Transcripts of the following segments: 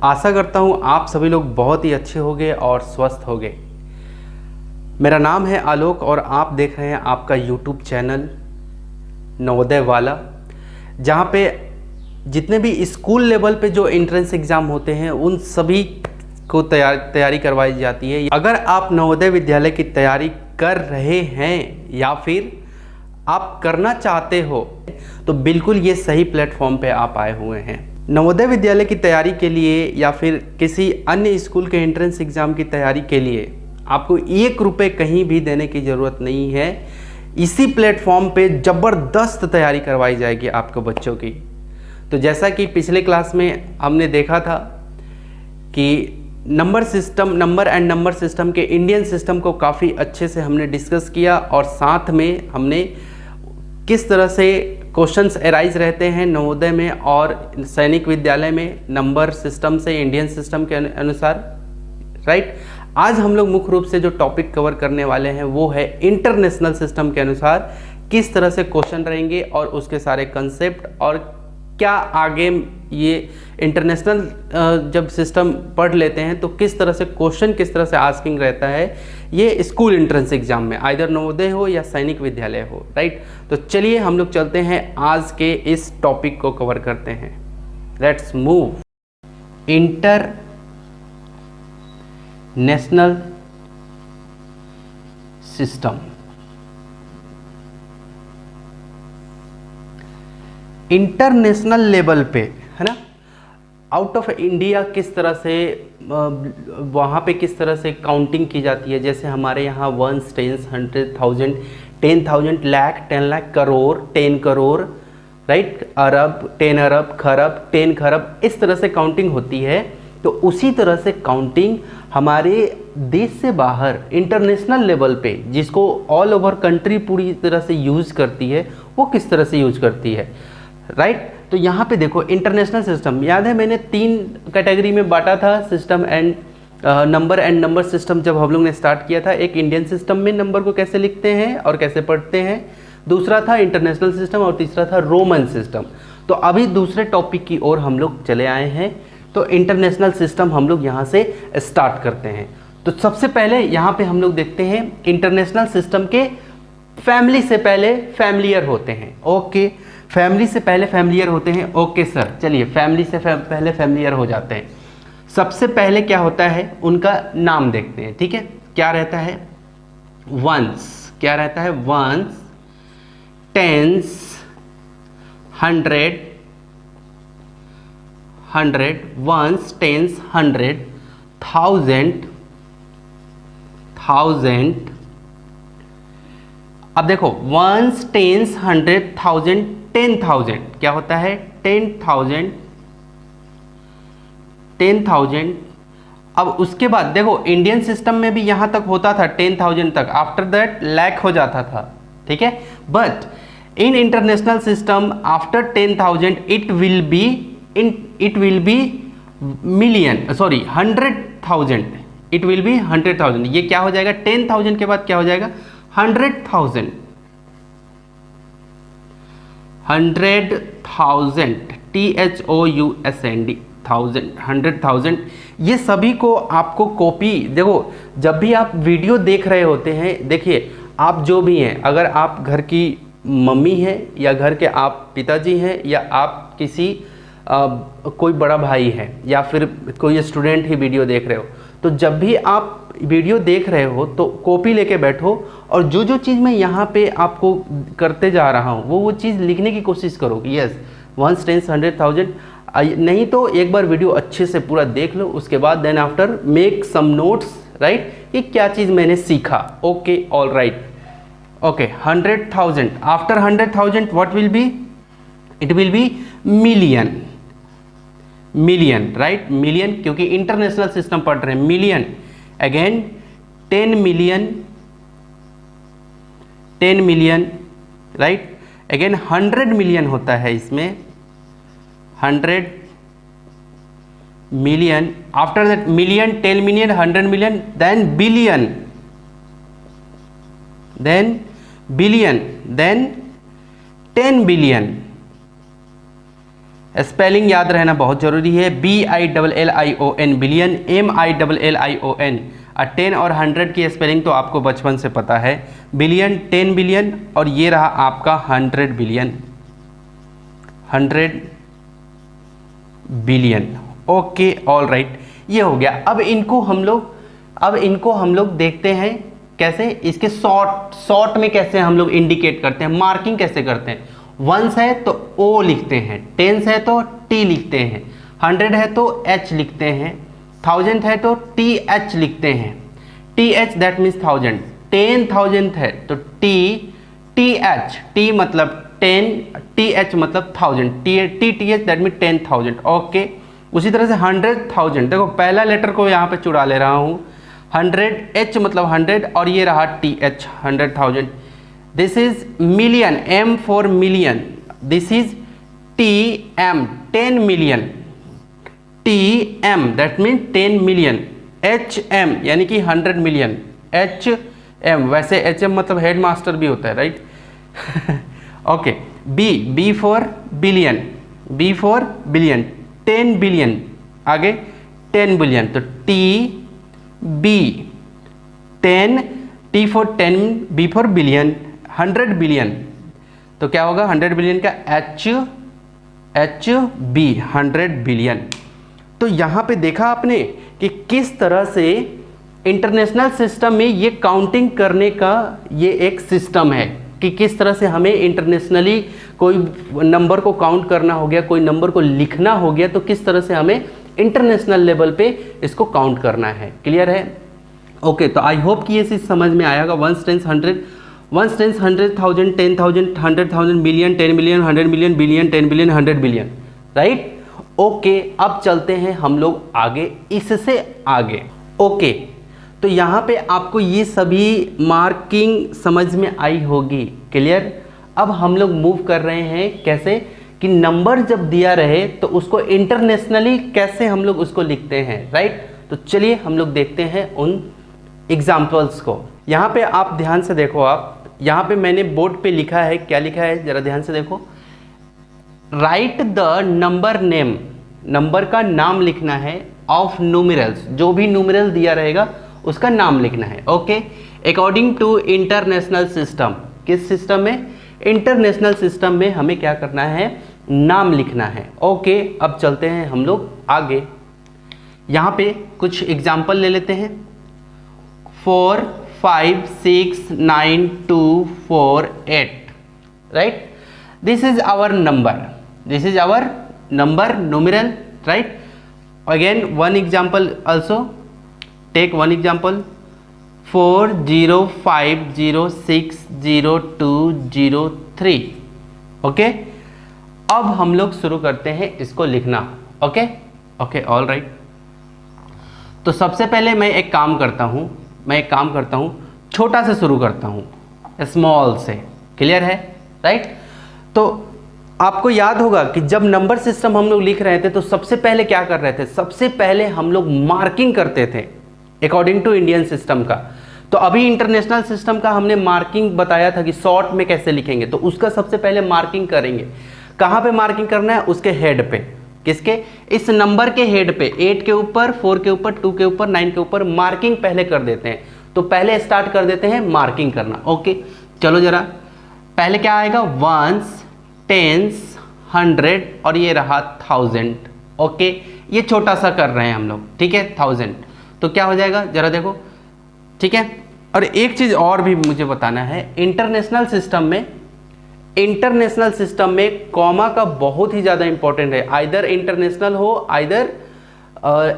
आशा करता हूँ आप सभी लोग बहुत ही अच्छे होंगे और स्वस्थ होंगे। मेरा नाम है आलोक और आप देख रहे हैं आपका यूट्यूब चैनल नवोदय वाला, जहाँ पे जितने भी स्कूल लेवल पे जो एंट्रेंस एग्ज़ाम होते हैं उन सभी को तैयारी करवाई जाती है। अगर आप नवोदय विद्यालय की तैयारी कर रहे हैं या फिर आप करना चाहते हो तो बिल्कुल ये सही प्लेटफॉर्म पे आप आए हुए हैं। नवोदय विद्यालय की तैयारी के लिए या फिर किसी अन्य स्कूल के एंट्रेंस एग्ज़ाम की तैयारी के लिए आपको 1 रुपये कहीं भी देने की ज़रूरत नहीं है। इसी प्लेटफॉर्म पे ज़बरदस्त तैयारी करवाई जाएगी आपके बच्चों की। तो जैसा कि पिछले क्लास में हमने देखा था कि नंबर एंड नंबर सिस्टम के इंडियन सिस्टम को काफ़ी अच्छे से हमने डिस्कस किया और साथ में हमने किस तरह से क्वेश्चंस अराइज रहते हैं नवोदय में और सैनिक विद्यालय में नंबर सिस्टम से इंडियन सिस्टम के अनुसार, राइट। आज हम लोग मुख्य रूप से जो टॉपिक कवर करने वाले हैं वो है इंटरनेशनल सिस्टम के अनुसार किस तरह से क्वेश्चन रहेंगे और उसके सारे कंसेप्ट और क्या आगे ये इंटरनेशनल जब सिस्टम पढ़ लेते हैं तो किस तरह से क्वेश्चन किस तरह से आस्किंग रहता है ये स्कूल एंट्रेंस एग्जाम में, आइदर नवोदय हो या सैनिक विद्यालय हो, राइट। तो चलिए हम लोग चलते हैं आज के इस टॉपिक को कवर करते हैं। Let's move. International system. International level पे है ना, आउट ऑफ इंडिया किस तरह से वहाँ पे किस तरह से काउंटिंग की जाती है। जैसे हमारे यहाँ 1, 10, 100,000, 10,000, लाख, 10 लाख, करोड़, 10 करोड़, राइट, अरब, 10 अरब, खरब, 10 खरब, इस तरह से काउंटिंग होती है। तो उसी तरह से काउंटिंग हमारे देश से बाहर इंटरनेशनल लेवल पे, जिसको ऑल ओवर कंट्री पूरी तरह से यूज़ करती है, वो किस तरह से यूज करती है, राइट। तो यहाँ पे देखो इंटरनेशनल सिस्टम, याद है मैंने 3 कैटेगरी में बांटा था सिस्टम एंड नंबर सिस्टम जब हम लोग ने स्टार्ट किया था। एक इंडियन सिस्टम में नंबर को कैसे लिखते हैं और कैसे पढ़ते हैं, दूसरा था इंटरनेशनल सिस्टम और तीसरा था रोमन सिस्टम। तो अभी दूसरे टॉपिक की ओर हम लोग चले आए हैं। तो इंटरनेशनल सिस्टम हम लोग यहाँ से स्टार्ट करते हैं। तो सबसे पहले यहाँ पे हम लोग देखते हैं इंटरनेशनल सिस्टम के फैमिली से पहले फैमिलियर होते हैं। ओके, फैमिली से पहले फैमिलियर होते हैं। ओके सर, चलिए फैमिली से पहले फैमिलियर हो जाते हैं। सबसे पहले क्या होता है उनका नाम देखते हैं, ठीक है। क्या रहता है, वंस, क्या रहता है, वंस, टेंस, 100, वंस, टेंस, 100, 1000। अब देखो वंस, टेंस, 100, 1000, 10,000 क्या होता है, 10,000। अब उसके बाद देखो इंडियन सिस्टम में भी यहां तक होता था 10,000 तक, आफ्टर दैट लाख हो जाता था, ठीक है। But in international system after 10,000 it will be million, sorry 100,000, it will B 100,000। ये क्या हो जाएगा, 10,000 के बाद क्या हो जाएगा, 100,000, 100,000, THOUSAND, 100,000। ये सभी को आपको कॉपी, देखो जब भी आप वीडियो देख रहे होते हैं, देखिए आप जो भी हैं, अगर आप घर की मम्मी हैं या घर के आप पिताजी हैं या आप किसी कोई बड़ा भाई है या फिर कोई स्टूडेंट ही वीडियो देख रहे हो, तो जब भी आप वीडियो देख रहे हो तो कॉपी लेके बैठो और जो जो चीज़ मैं यहाँ पे आपको करते जा रहा हूँ वो चीज़ लिखने की कोशिश करो। यस, 1, 10, 100,000। नहीं तो एक बार वीडियो अच्छे से पूरा देख लो, उसके बाद then after make some notes, right, कि क्या चीज़ मैंने सीखा। Okay, all right, okay. 100,000, after 100,000 what will be, it will be million, right, million, क्योंकि इंटरनेशनल सिस्टम पढ़ रहे हैं। Million, again 10 million, right, again 100 million होता है इसमें, 100 million, after that million, 10 million, 100 million, then billion, then 10 billion, spelling याद रहना बहुत ज़रूरी है। BILLION billion, MILLION। 10 और 100 की स्पेलिंग तो आपको बचपन से पता है। बिलियन, 10 बिलियन, और ये रहा आपका 100 billion, 100 billion. Okay, all right, ये हो गया। अब इनको हम लोग देखते हैं कैसे, इसके शॉर्ट में कैसे हम लोग इंडिकेट करते हैं, मार्किंग कैसे करते हैं। 1 है तो O लिखते हैं, 10 है तो T लिखते हैं, 100 है तो H लिखते हैं, 1000 है तो TH लिखते हैं। TH that means 1000। 10,000 है तो TH, T मतलब 10, TH मतलब 1000, TTH दैट मीन्स 10,000। ओके, उसी तरह से 100,000, देखो पहला लेटर को यहाँ पे चुरा ले रहा हूँ। 100, H मतलब 100, और ये रहा TH, 100,000। This is million, M for million. This is TM, 10 million, TM that mean 10 million. HM यानी कि 100 मिलियन, HM, वैसे HM मतलब हेड मास्टर भी होता है, right. Okay, B for billion, B for billion, 10 billion, आगे 10 बिलियन, तो TB, 10, T for 10, B for billion, 100 billion, तो क्या होगा 100 बिलियन का HB, 100 बिलियन। तो यहाँ पे देखा आपने कि किस तरह से इंटरनेशनल सिस्टम में ये काउंटिंग करने का ये एक सिस्टम है, कि किस तरह से हमें इंटरनेशनली कोई नंबर को काउंट करना हो गया, कोई नंबर को लिखना हो गया, तो किस तरह से हमें इंटरनेशनल लेवल पे इसको काउंट करना है। क्लियर है? ओके, तो आई होप कि ये चीज़ समझ में आएगा। 1 10 100, 1 10 100,000, 10,000, 100,000, million, 10 million, 100 million, billion, 10 billion, 100 billion, right. Okay, अब चलते हैं हम लोग आगे, इससे आगे। ओके, तो यहाँ पे आपको ये सभी मार्किंग समझ में आई होगी। क्लियर? अब हम लोग मूव कर रहे हैं कैसे, कि नंबर जब दिया रहे तो उसको इंटरनेशनली कैसे हम लोग उसको लिखते हैं, राइट। तो चलिए हम लोग देखते हैं उन एग्जाम्पल्स को। यहाँ पे आप ध्यान से देखो, आप यहाँ पे मैंने बोर्ड पे लिखा है, क्या लिखा है जरा ध्यान से देखो। Right the number name, number का नाम लिखना है, ऑफ न्यूमेरल्स, जो भी न्यूमेरल दिया रहेगा उसका नाम लिखना है। Okay, according to international system, किस सिस्टम में? इंटरनेशनल सिस्टम में हमें क्या करना है, नाम लिखना है। ओके, अब चलते हैं हम लोग आगे। यहाँ पे कुछ एग्जाम्पल ले लेते हैं। 4 5 6 9 2 4 8, right. This is our number, this is our number numeral, right. Again one example also, take one example, 4 0 5 0 6 0 2 0 3। Okay, अब हम लोग शुरू करते हैं इसको लिखना। Okay okay, all right. तो सबसे पहले मैं एक काम करता हूँ, छोटा से शुरू करता हूँ, स्मॉल से। क्लियर है, राइट। तो आपको याद होगा कि जब नंबर सिस्टम हम लोग लिख रहे थे तो सबसे पहले क्या कर रहे थे, सबसे पहले हम लोग मार्किंग करते थे अकॉर्डिंग टू इंडियन सिस्टम का। तो अभी इंटरनेशनल सिस्टम का हमने मार्किंग बताया था कि शॉर्ट में कैसे लिखेंगे, तो उसका सबसे पहले मार्किंग करेंगे। कहाँ पे मार्किंग करना है? उसके हेड पे। किसके? इस नंबर के हेड पे, 8 के ऊपर, 4 के ऊपर, 2 के ऊपर, 9 के ऊपर मार्किंग पहले कर देते हैं। तो पहले स्टार्ट कर देते हैं मार्किंग करना। ओके, चलो जरा, पहले क्या आएगा? 1s 10s 100 और ये रहा 1000। ओके, ये छोटा सा कर रहे हैं हम लोग, ठीक है, 1000। तो क्या हो जाएगा जरा देखो, ठीक है। और एक चीज और भी मुझे बताना है, इंटरनेशनल सिस्टम में कॉमा का बहुत ही ज्यादा इंपॉर्टेंट है। आइदर इंटरनेशनल हो, आइदर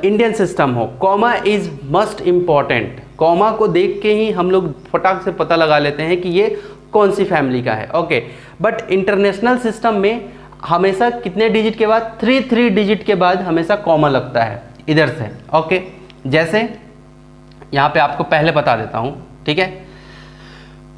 इंडियन सिस्टम हो, comma is must important. Comma को देख के ही हम लोग फटाक से पता लगा लेते हैं कि ये कौन सी फैमिली का है। ओके, बट इंटरनेशनल सिस्टम में हमेशा कितने डिजिट के बाद? 3 डिजिट के बाद हमेशा कॉमा लगता है इधर से। ओके, जैसे यहाँ पे आपको पहले बता देता हूँ, ठीक है।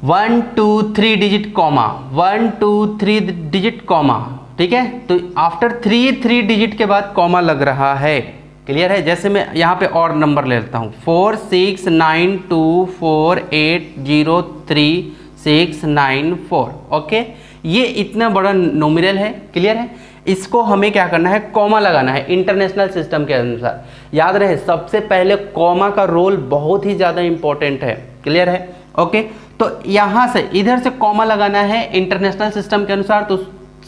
1 2 3 डिजिट कॉमा, 1 2 3 डिजिट कॉमा, ठीक है। तो आफ्टर 3 डिजिट के बाद कॉमा लग रहा है। क्लियर है? जैसे मैं यहाँ पे और नंबर ले लेता हूँ, 4 6 9 2 4 8 0 3 6 9 4। ओके, ये इतना बड़ा नोमिनल है। क्लियर है? इसको हमें क्या करना है, कॉमा लगाना है इंटरनेशनल सिस्टम के अनुसार। याद रहे सबसे पहले कॉमा का रोल बहुत ही ज़्यादा इंपॉर्टेंट है। क्लियर है? ओके, तो यहाँ से इधर से कॉमा लगाना है इंटरनेशनल सिस्टम के अनुसार। तो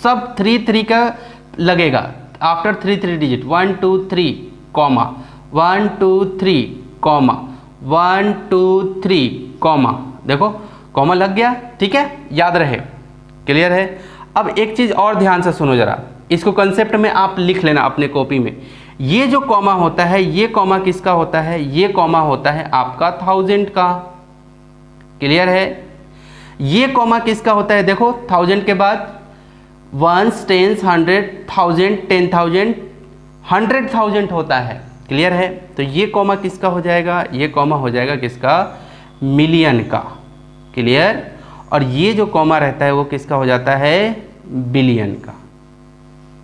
सब 3 का लगेगा after 3 digit, 1 2 3 comma 1 2 3 comma 1 2 3 comma. देखो कॉमा लग गया, ठीक है, याद रहे। क्लियर है? अब एक चीज़ और ध्यान से सुनो जरा, इसको कंसेप्ट में आप लिख लेना अपने कॉपी में। ये जो कॉमा होता है, ये कॉमा किसका होता है? ये कॉमा होता है आपका 1000 का। क्लियर है? ये कॉमा किसका होता है? देखो 1000 के बाद 1 10 100 1000 10,000 100,000 होता है। क्लियर है? तो ये कॉमा किसका हो जाएगा? ये कॉमा हो जाएगा किसका? मिलियन का। क्लियर? और ये जो कॉमा रहता है वो किसका हो जाता है? बिलियन का।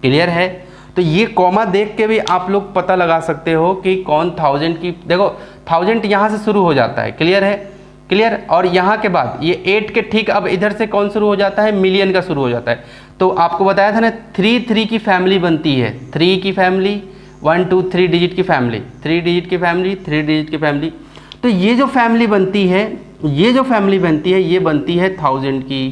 क्लियर है? तो ये कॉमा देख के भी आप लोग पता लगा सकते हो कि कौन 1000 की, देखो 1000 यहाँ से शुरू हो जाता है। क्लियर है? क्लियर? और यहाँ के बाद ये 8 के ठीक अब इधर से कौन शुरू हो जाता है? मिलियन का शुरू हो जाता है। तो आपको बताया था ना 3 की फैमिली बनती है, 3 की फैमिली, 1 2 3 डिजिट की फैमिली, 3 डिजिट की फैमिली, 3 डिजिट की फैमिली। तो ये जो फैमिली बनती है, ये जो फैमिली बनती है, ये बनती है 1000 की।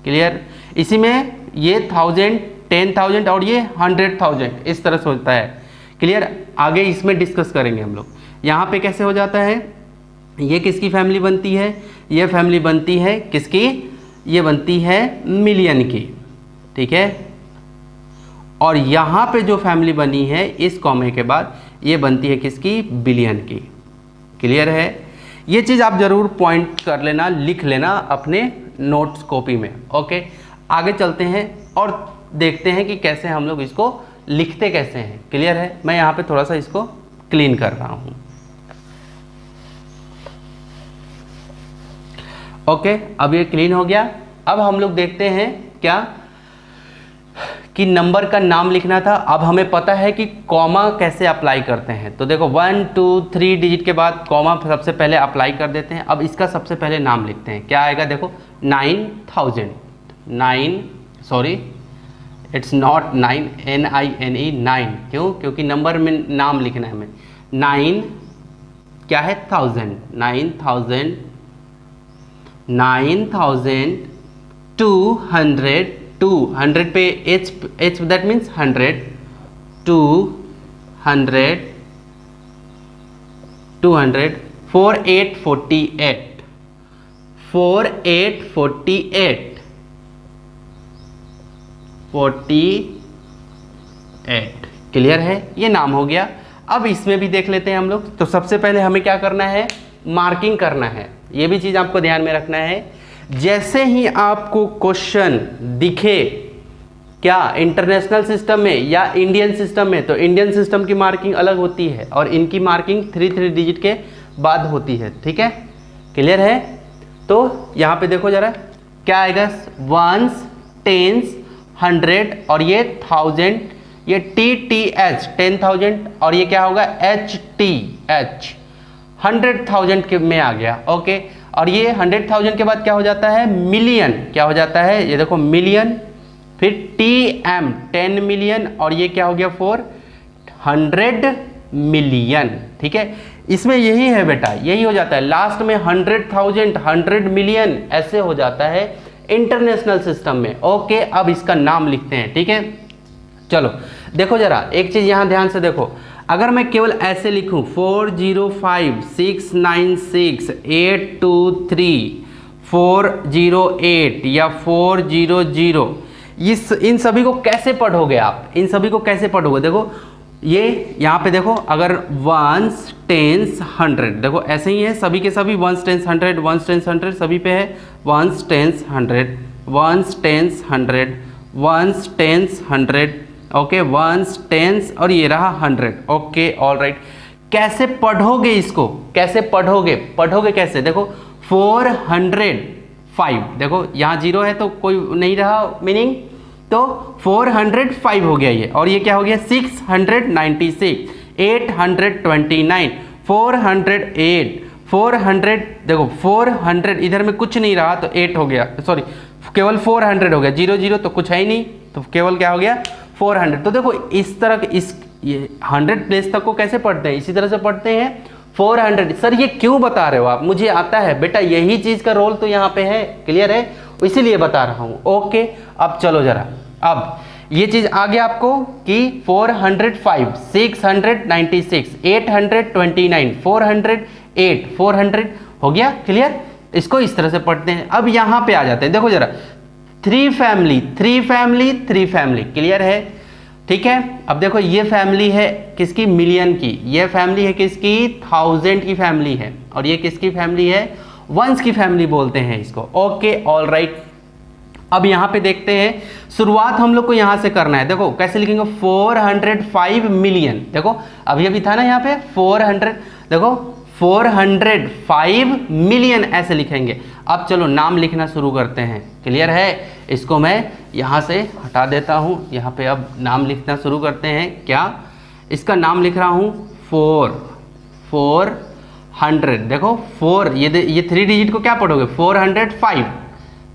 क्लियर? इसी में ये 1000 10,000 और ये 100,000 इस तरह से होता है। क्लियर? आगे इसमें डिस्कस करेंगे हम लोग। यहाँ पे कैसे हो जाता है? ये किसकी फैमिली बनती है? ये फैमिली बनती है किसकी? ये बनती है मिलियन की। ठीक है? और यहाँ पे जो फैमिली बनी है इस कॉमे के बाद, ये बनती है किसकी? बिलियन की। क्लियर है? ये चीज़ आप ज़रूर पॉइंट कर लेना, लिख लेना अपने नोट्स कॉपी में। ओके, आगे चलते हैं और देखते हैं कि कैसे हम लोग इसको लिखते कैसे हैं। क्लियर है? मैं यहाँ पे थोड़ा सा इसको क्लीन कर रहा हूँ। ओके, अब ये क्लीन हो गया। अब हम लोग देखते हैं क्या कि नंबर का नाम लिखना था। अब हमें पता है कि कॉमा कैसे अप्लाई करते हैं। तो देखो 1 2 3 डिजिट के बाद कॉमा सबसे पहले अप्लाई कर देते हैं। अब इसका सबसे पहले नाम लिखते हैं। क्या आएगा? देखो 9000, 9 सॉरी इट्स नॉट 9 NINE 9। क्यों? क्योंकि नंबर में नाम लिखना है हमें। 9 क्या है? 1000, 9000 9200 200 पे H दैट मीन्स 100 200 200 4848 4848 48। क्लियर है? ये नाम हो गया। अब इसमें भी देख लेते हैं हम लोग। तो सबसे पहले हमें क्या करना है? मार्किंग करना है। ये भी चीज़ आपको ध्यान में रखना है। जैसे ही आपको क्वेश्चन दिखे, क्या इंटरनेशनल सिस्टम में या इंडियन सिस्टम में, तो इंडियन सिस्टम की मार्किंग अलग होती है और इनकी मार्किंग 3 डिजिट के बाद होती है। ठीक है? क्लियर है? तो यहाँ पे देखो जरा क्या आएगा? 1s 10s 100 और ये 1000, ये TTH 10,000 और ये क्या होगा? HTH 100,000 के में आ गया। ओके, और ये 100,000 के बाद क्या हो जाता है? मिलियन। क्या हो जाता है? ये देखो मिलियन, फिर TM 10 मिलियन और ये क्या हो गया? 400 मिलियन। ठीक है? इसमें यही है बेटा, यही हो जाता है लास्ट में 100,000 100 मिलियन ऐसे हो जाता है इंटरनेशनल सिस्टम में। ओके, अब इसका नाम लिखते हैं। ठीक है? चलो देखो जरा एक चीज़ यहाँ ध्यान से देखो। अगर मैं केवल ऐसे लिखूं 405 696 823 408 या 400, इन सभी को कैसे पढ़ोगे आप? इन सभी को कैसे पढ़ोगे? देखो ये यहाँ पे देखो, अगर 1s 10s 100, देखो ऐसे ही है सभी के सभी 1s 10s 100 1s 10s 100 सभी पे है 1s 10s 100 1s 10s 100 1s 10s 100। Okay, 1s 10s और ये रहा 100। Okay, all right. कैसे पढ़ोगे इसको? कैसे पढ़ोगे? पढ़ोगे कैसे? देखो 405, देखो यहाँ 0 है तो कोई नहीं रहा मीनिंग, तो 405 हो गया ये। और ये क्या हो गया? 696 829 408 400, देखो 400 इधर में कुछ नहीं रहा तो 8 हो गया, सॉरी केवल 400 हो गया, 0 0 तो कुछ है ही नहीं, तो केवल क्या हो गया 400। तो देखो इस तरह इस ये 100 प्लेस तक को कैसे पढ़ते हैं, इसी तरह से पढ़ते हैं 400। सर ये क्यों बता रहे हो आप, मुझे आता है बेटा, यही चीज का रोल तो यहाँ पे है, क्लियर है, इसीलिए बता रहा हूँ। ओके अब चलो जरा, अब ये चीज आ गया आपको कि 405, 696, 829, 408, 400 हो गया, क्लियर। इसको इस तरह से पढ़ते हैं। अब यहाँ पे आ जाते हैं, देखो जरा, 3 फैमिली, 3 फैमिली, 3 फैमिली, क्लियर है, ठीक है। अब देखो ये फैमिली है किसकी, मिलियन की, ये फैमिली है किसकी, 1000 की फैमिली है, और ये किसकी फैमिली है, वंस की फैमिली बोलते हैं इसको। Okay all right. अब यहाँ पे देखते हैं, शुरुआत हम लोग को यहाँ से करना है। देखो कैसे लिखेंगे, 405 मिलियन, देखो अभी अभी था ना यहाँ पे 400, देखो 405 मिलियन ऐसे लिखेंगे। अब चलो नाम लिखना शुरू करते हैं, क्लियर है। इसको मैं यहाँ से हटा देता हूँ, यहाँ पे अब नाम लिखना शुरू करते हैं। क्या, इसका नाम लिख रहा हूँ 400। देखो 4, ये 3 डिजिट को क्या पढ़ोगे, 405,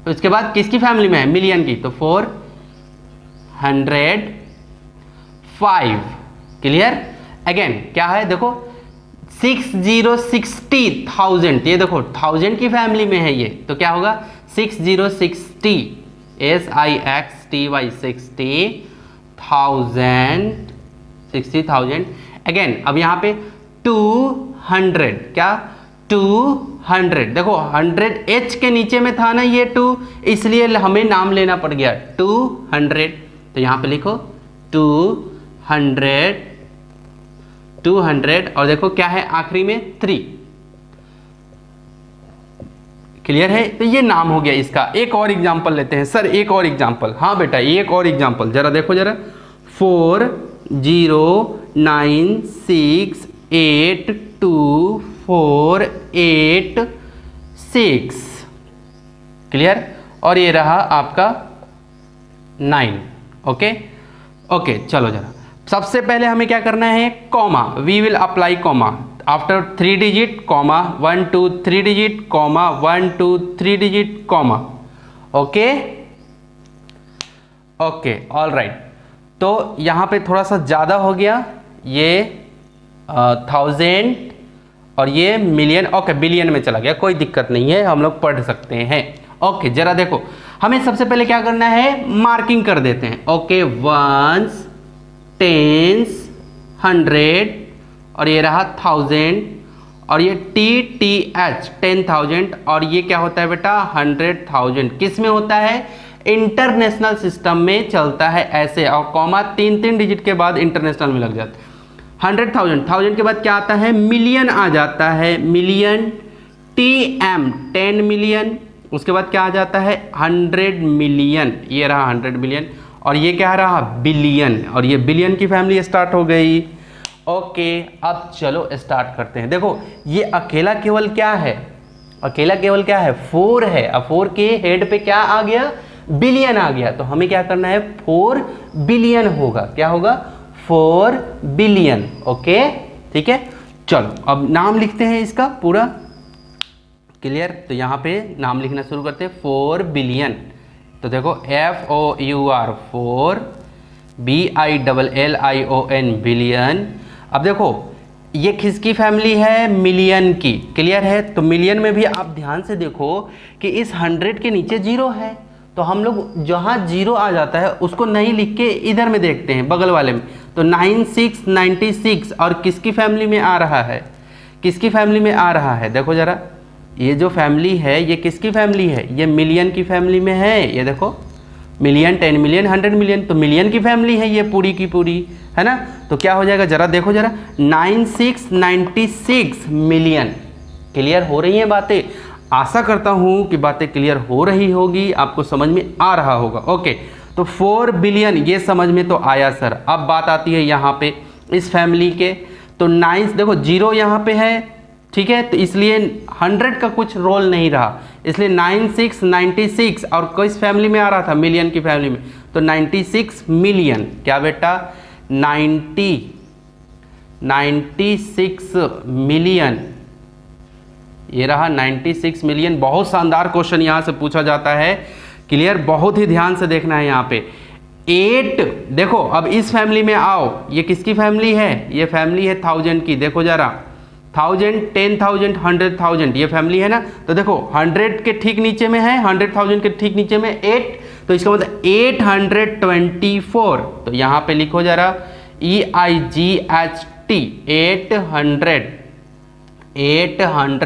तो इसके बाद किसकी फैमिली में है, मिलियन की, तो 405, क्लियर। अगेन क्या है, देखो 6060,000, ये देखो 1000 की फैमिली में है ये, तो क्या होगा 6060, SIXTY 60,000। अगेन अब यहाँ पे 200, क्या 200, देखो 100H के नीचे में था ना ये 2, इसलिए हमें नाम लेना पड़ गया 200, तो यहाँ पे लिखो 200, और देखो क्या है आखिरी में 3, क्लियर है। तो ये नाम हो गया इसका। एक और एग्जांपल लेते हैं सर, एक और एग्जांपल, हाँ बेटा एक और एग्जांपल, जरा देखो जरा, 409682486, क्लियर, और ये रहा आपका 9। ओके ओके चलो जरा, सबसे पहले हमें क्या करना है, comma, we will apply comma after 3 digit, comma 1 2 3 digit, comma 1 2 3 digit, comma. Okay okay all right. तो यहाँ पे थोड़ा सा ज़्यादा हो गया, ये 1000 और ये मिलियन, ओके बिलियन में चला गया, कोई दिक्कत नहीं है, हम लोग पढ़ सकते हैं। ओके जरा देखो, हमें सबसे पहले क्या करना है, मार्किंग कर देते हैं। ओके वंस, टेंस, 100, और ये रहा 1000, और ये TTH 10,000, और ये क्या होता है बेटा 100,000, किस में होता है, इंटरनेशनल सिस्टम में चलता है ऐसे, और कॉमा 3 डिजिट के बाद इंटरनेशनल में लग जाता है। 100,000 के बाद क्या आता है, मिलियन आ जाता है, मिलियन, TM 10 मिलियन, उसके बाद क्या आ जाता है 100 मिलियन, ये रहा 100 मिलियन, और ये क्या रहा बिलियन, और ये बिलियन की फैमिली स्टार्ट हो गई। ओके अब चलो स्टार्ट करते हैं। देखो ये अकेला केवल क्या है, अकेला केवल क्या है 4 है, अब 4 के हेड पे क्या आ गया, बिलियन आ गया, तो हमें क्या करना है 4 बिलियन होगा, क्या होगा 4 बिलियन। ओके ठीक है, चलो अब नाम लिखते हैं इसका पूरा, क्लियर। तो यहाँ पे नाम लिखना शुरू करते हैं, 4 बिलियन, तो देखो FOUR 4, BILLION बिलियन। अब देखो ये किसकी फैमिली है, मिलियन की, क्लियर है। तो मिलियन में भी आप ध्यान से देखो कि इस 100 के नीचे 0 है, तो हम लोग जहाँ 0 आ जाता है उसको नहीं लिख के इधर में देखते हैं बगल वाले में, तो 9696 और किसकी फैमिली में आ रहा है, किसकी फैमिली में आ रहा है, देखो ज़रा, ये जो फैमिली है ये किसकी फैमिली है, ये मिलियन की फैमिली में है, ये देखो मिलियन, 10 मिलियन, 100 मिलियन, तो मिलियन की फैमिली है ये पूरी की पूरी, है ना। तो क्या हो जाएगा जरा देखो जरा, 9696 मिलियन। क्लियर हो रही हैं बातें, आशा करता हूँ कि बातें क्लियर हो रही होगी, आपको समझ में आ रहा होगा। ओके तो 4 बिलियन ये समझ में तो आया सर। अब बात आती है यहाँ पे इस फैमिली के, तो 9 देखो 0 यहाँ पे है, ठीक है, तो इसलिए 100 का कुछ रोल नहीं रहा, इसलिए 9696 और किस फैमिली में आ रहा था, मिलियन की फैमिली में, तो 96 मिलियन, क्या बेटा 96 मिलियन, ये रहा 96 मिलियन। बहुत शानदार क्वेश्चन यहाँ से पूछा जाता है क्लियर, बहुत ही ध्यान से देखना है यहाँ पे। 8 देखो, अब इस फैमिली में आओ, ये किसकी फैमिली है, ये फैमिली है 1000 की। देखो जरा 1000, 10,000, 100,000, ये फैमिली है ना। तो देखो 100 के ठीक नीचे में है, 100,000 के ठीक नीचे में 8, तो इसका मतलब 824। तो यहाँ पे लिखो जरा EIGHT 800, 24,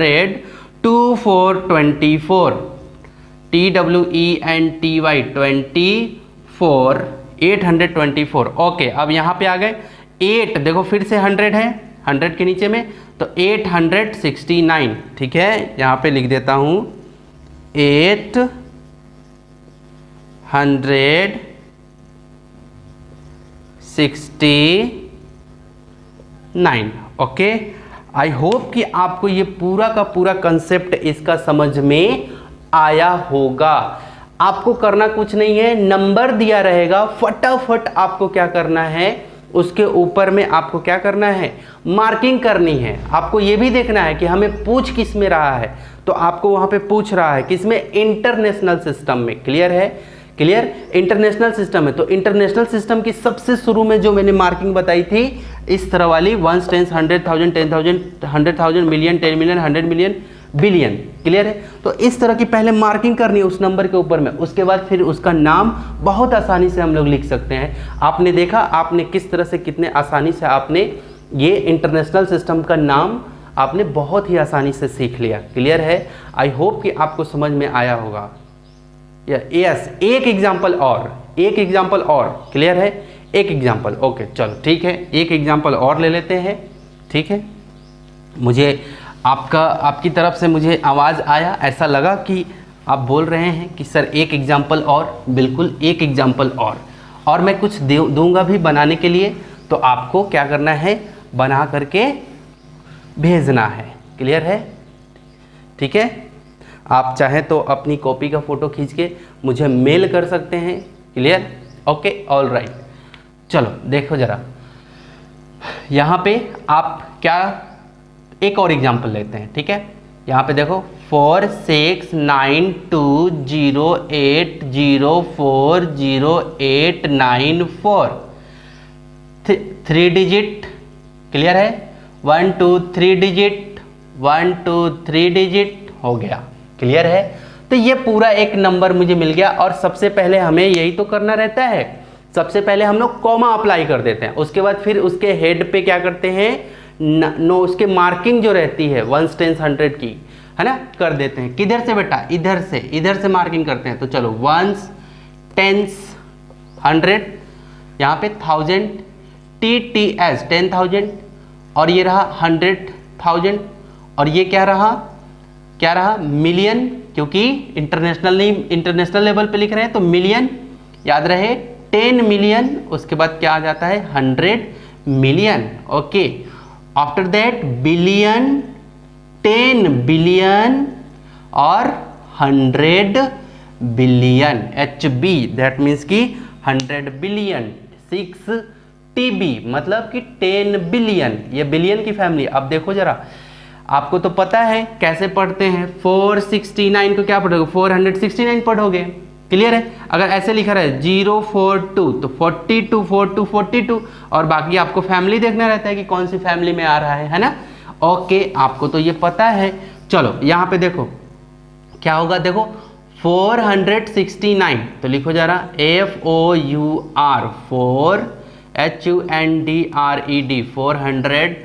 TWENTY 24, 824। ओके, अब यहाँ पे आ गए 8, देखो फिर से 100 है 100 के नीचे में, तो 869। ठीक है, यहाँ पे लिख देता हूँ 869। ओके, आई होप कि आपको ये पूरा का पूरा कंसेप्ट इसका समझ में आया होगा। आपको करना कुछ नहीं है, नंबर दिया रहेगा, फटाफट आपको क्या करना है, उसके ऊपर में आपको क्या करना है, मार्किंग करनी है। आपको ये भी देखना है कि हमें पूछ किस में रहा है, तो आपको वहाँ पे पूछ रहा है किसमें, इंटरनेशनल सिस्टम में। क्लियर है, क्लियर, इंटरनेशनल सिस्टम है। तो इंटरनेशनल सिस्टम की सबसे शुरू में जो मैंने मार्किंग बताई थी, इस तरह वाली 1, 10, 100,000, 10,000, 100,000, million, 10 million, 100 million, billion. Clear है, तो इस तरह की पहले मार्किंग करनी है उस नंबर के ऊपर में, उसके बाद फिर उसका नाम बहुत आसानी से हम लोग लिख सकते हैं। आपने देखा, आपने किस तरह से कितने आसानी से आपने ये इंटरनेशनल सिस्टम का नाम आपने बहुत ही आसानी से सीख लिया। क्लियर है, आई होप कि आपको समझ में आया होगा। यस, एक एग्जाम्पल और, क्लियर है, एक एग्जाम्पल। ओके चलो ठीक है, एक एग्जाम्पल और ले लेते हैं। ठीक है, मुझे आपकी तरफ से मुझे आवाज़ आया, ऐसा लगा कि आप बोल रहे हैं कि सर एक एग्जाम्पल और, बिल्कुल एक एग्जाम्पल और मैं कुछ दूंगा भी बनाने के लिए, तो आपको क्या करना है, बना करके भेजना है। क्लियर है, ठीक है, आप चाहें तो अपनी कॉपी का फ़ोटो खींच के मुझे मेल कर सकते हैं। Clear, okay, all right. चलो देखो ज़रा, यहाँ पे आप क्या, एक और एग्जाम्पल लेते हैं। ठीक है, यहाँ पे देखो 469208040894, 3 डिजिट। क्लियर है, 1 2 3 डिजिट, 1 2 3 डिजिट हो गया। क्लियर है, तो ये पूरा एक नंबर मुझे मिल गया। और सबसे पहले हमें यही तो करना रहता है, सबसे पहले हम लोग कॉमा अप्लाई कर देते हैं, उसके बाद फिर उसके हेड पे क्या करते हैं, उसके मार्किंग जो रहती है 1, 10, 100 की, है ना, कर देते हैं। किधर से बेटा, इधर से मार्किंग करते हैं। तो चलो 1s, 10s, 100, यहाँ पे 1000, TTS 10,000, और ये रहा 100,000, और ये क्या रहा मिलियन, क्योंकि इंटरनेशनल लेवल पे लिख रहे हैं तो मिलियन याद रहे। 10 मिलियन, उसके बाद क्या आ जाता है, 100 million. Okay, after that billion, 10 billion और 100 बिलियन, HB, दैट मीन्स कि 100 बिलियन। 6 TB मतलब कि 10 बिलियन, ये बिलियन की फैमिली। अब देखो जरा, आपको तो पता है कैसे पढ़ते हैं, 469 को क्या पढ़ोगे, 469 पढ़ोगे। क्लियर है, अगर ऐसे लिखा रहा है 042 तो 42, 42, 42, और बाकी आपको फैमिली देखना रहता है कि कौन सी फैमिली में आ रहा है ना। ओके, आपको तो ये पता है। चलो यहाँ पे देखो क्या होगा, देखो 469, तो लिखो जरा FOUR 4 HUNDRED 400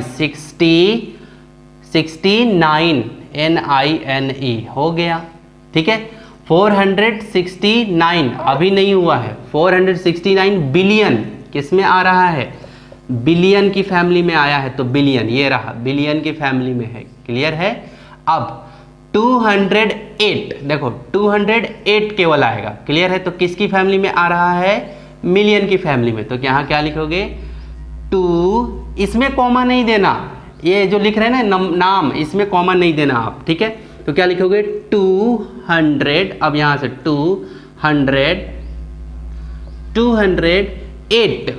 SIXTY 69 NINE हो गया। ठीक है, 469 अभी नहीं हुआ है, 469 बिलियन किस में आ रहा है, बिलियन की फैमिली में आया है, तो बिलियन ये रहा, बिलियन की फैमिली में है। क्लियर है, अब 208, देखो 208 केवल आएगा। क्लियर है, तो किसकी फैमिली में आ रहा है, मिलियन की फैमिली में। तो यहाँ क्या लिखोगे, 2, इसमें कॉमा नहीं देना, ये जो लिख रहे हैं ना नाम, इसमें कॉमा नहीं देना आप। ठीक है, तो क्या लिखोगे 200, अब यहाँ से 208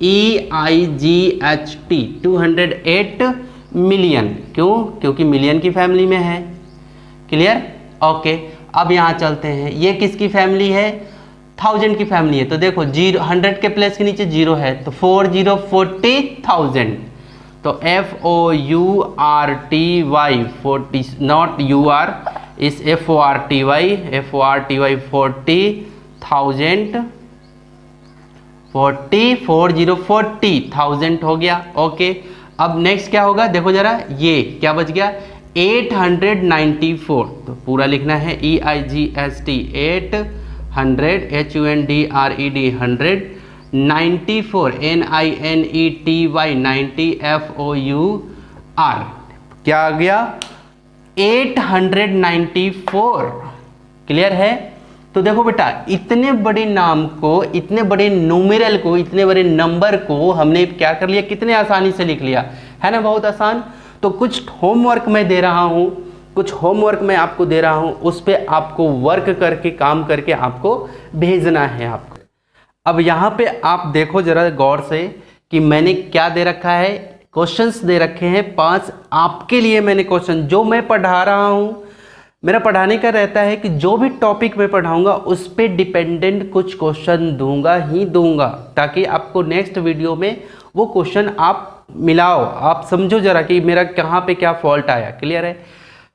EIGHT 208 मिलियन। क्यों, क्योंकि मिलियन की फैमिली में है। Clear, okay. अब यहाँ चलते हैं, ये किसकी फैमिली है, 1000 की फैमिली है। तो देखो 100 के प्लेस के नीचे 0 है, तो 40 40,000, तो FOURTY 40, नॉट UR, इस FORTY 40,000, 40,000 हो गया। ओके, अब नेक्स्ट क्या होगा, देखो जरा, ये क्या बच गया, 894, तो पूरा लिखना है EIGST 800, HUNDRED 100, 94 NINETY 90 FOUR, क्या आ गया, 894। क्लियर है। तो देखो बेटा, इतने बड़े नाम को, इतने बड़े न्यूमेरल को, इतने बड़े नंबर को हमने क्या कर लिया, कितने आसानी से लिख लिया, है ना, बहुत आसान। तो कुछ होमवर्क मैं दे रहा हूँ, कुछ होमवर्क मैं आपको दे रहा हूँ, उस पर आपको वर्क करके, काम करके आपको भेजना है आपको। अब यहाँ पे आप देखो जरा गौर से कि मैंने क्या दे रखा है, क्वेश्चंस दे रखे हैं 5 आपके लिए। मैंने क्वेश्चन जो मैं पढ़ा रहा हूँ, मेरा पढ़ाने का रहता है कि जो भी टॉपिक मैं पढ़ाऊंगा उस पर डिपेंडेंट कुछ क्वेश्चन दूंगा ही दूंगा, ताकि आपको नेक्स्ट वीडियो में वो क्वेश्चन आप मिलाओ, आप समझो जरा कि मेरा कहाँ पे क्या फॉल्ट आया। क्लियर है।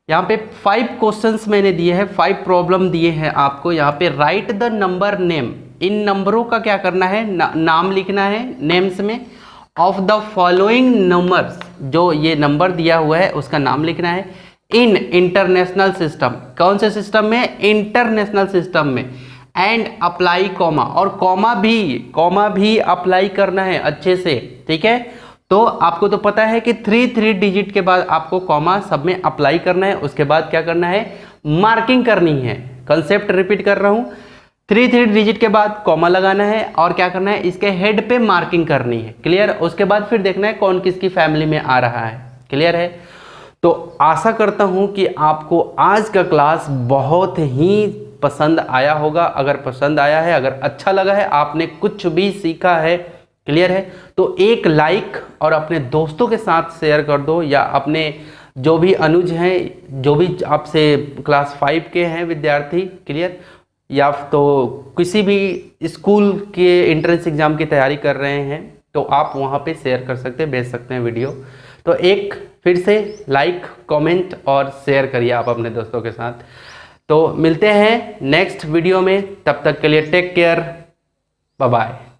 यहाँ पे 5 क्वेश्चंस मैंने दिए हैं, 5 प्रॉब्लम दिए हैं आपको। यहाँ पे राइट द नंबर नेम, इन नंबरों का क्या करना है, नाम लिखना है नेम्स में, ऑफ द फॉलोइंग नंबर्स, जो ये नंबर दिया हुआ है उसका नाम लिखना है, इन इंटरनेशनल सिस्टम, कौन से सिस्टम में, इंटरनेशनल सिस्टम में, एंड अप्लाई कॉमा, और कॉमा भी अप्लाई करना है अच्छे से। ठीक है, तो आपको तो पता है कि 3 डिजिट के बाद आपको कॉमा सब में अप्लाई करना है, उसके बाद क्या करना है, मार्किंग करनी है। कंसेप्ट रिपीट कर रहा हूं, 3 डिजिट के बाद कॉमा लगाना है और क्या करना है, इसके हेड पे मार्किंग करनी है। क्लियर। उसके बाद फिर देखना है कौन किसकी फैमिली में आ रहा है। क्लियर है। तो आशा करता हूं कि आपको आज का क्लास बहुत ही पसंद आया होगा। अगर पसंद आया है, अगर अच्छा लगा है, आपने कुछ भी सीखा है, क्लियर है, तो एक लाइक और अपने दोस्तों के साथ शेयर कर दो, या अपने जो भी अनुज हैं, जो भी आपसे क्लास 5 के हैं विद्यार्थी, क्लियर, या तो किसी भी स्कूल के एंट्रेंस एग्जाम की तैयारी कर रहे हैं, तो आप वहाँ पे शेयर कर सकते हैं, भेज सकते हैं वीडियो। तो एक फिर से लाइक, कमेंट और शेयर करिए आप अपने दोस्तों के साथ। तो मिलते हैं नेक्स्ट वीडियो में, तब तक के लिए टेक केयर, बाय बाय।